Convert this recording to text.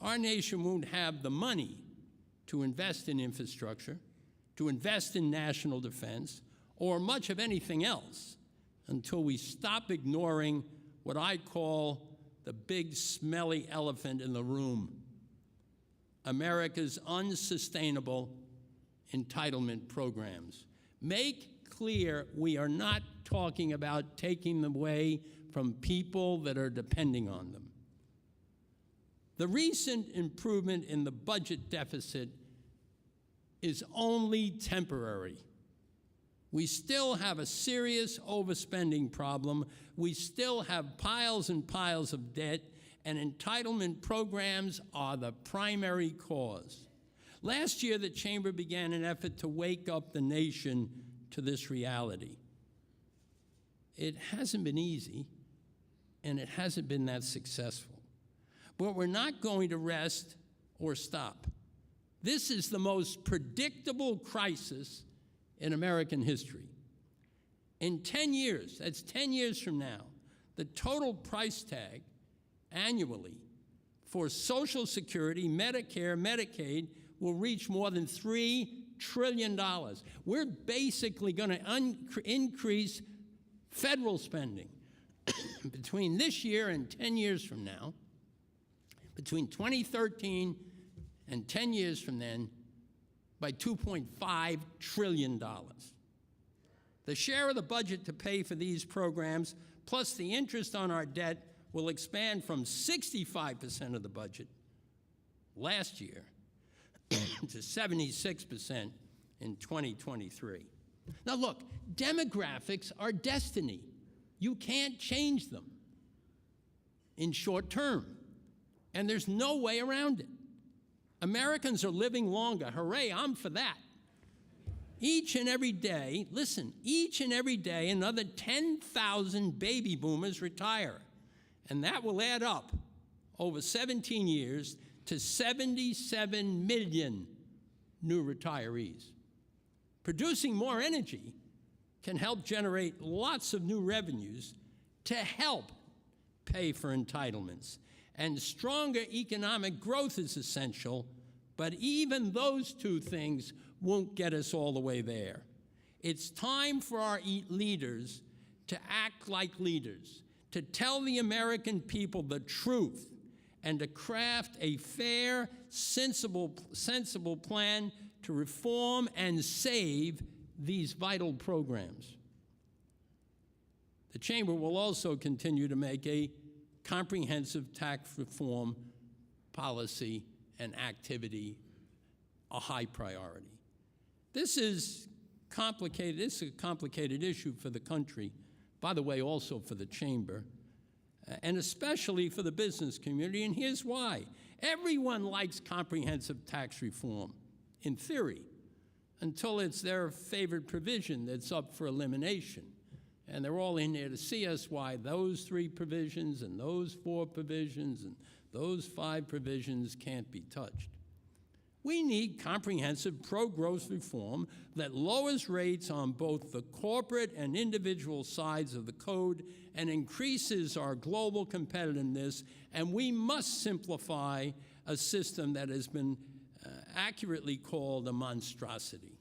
our nation won't have the money to invest in infrastructure, to invest in national defense, or much of anything else until we stop ignoring what I call the big smelly elephant in the room: America's unsustainable entitlement programs. Make clear we are not talking about taking them away from people that are depending on them. The recent improvement in the budget deficit is only temporary. We still have a serious overspending problem. We still have piles and piles of debt, and entitlement programs are the primary cause. Last year, the Chamber began an effort to wake up the nation to this reality. It hasn't been easy, and it hasn't been that successful. But we're not going to rest or stop. This is the most predictable crisis in American history. In 10 years, that's 10 years from now, the total price tag annually for Social Security, Medicare, Medicaid will reach more than $3 trillion. We're basically going to increase federal spending between this year and 10 years from now, between 2013 and 10 years from then, by $2.5 trillion. The share of the budget to pay for these programs, plus the interest on our debt, will expand from 65% of the budget last year to 76% in 2023. Now look, demographics are destiny. You can't change them in short term, and there's no way around it. Americans are living longer. Hooray, I'm for that. Each and every day, listen, each and every day another 10,000 baby boomers retire. And that will add up over 17 years to 77 million new retirees. Producing more energy can help generate lots of new revenues to help pay for entitlements. And stronger economic growth is essential, but even those two things won't get us all the way there. It's time for our leaders to act like leaders, to tell the American people the truth, and to craft a fair, sensible plan to reform and save these vital programs. The Chamber will also continue to make a comprehensive tax reform policy and activity a high priority. This is complicated. This is a complicated issue for the country, by the way, also for the Chamber, and especially for the business community, and here's why. Everyone likes comprehensive tax reform, in theory, until it's their favorite provision that's up for elimination. And they're all in there to see us why those 3 provisions and those 4 provisions and those 5 provisions can't be touched. We need comprehensive pro-growth reform that lowers rates on both the corporate and individual sides of the code and increases our global competitiveness, and we must simplify a system that has been accurately called a monstrosity.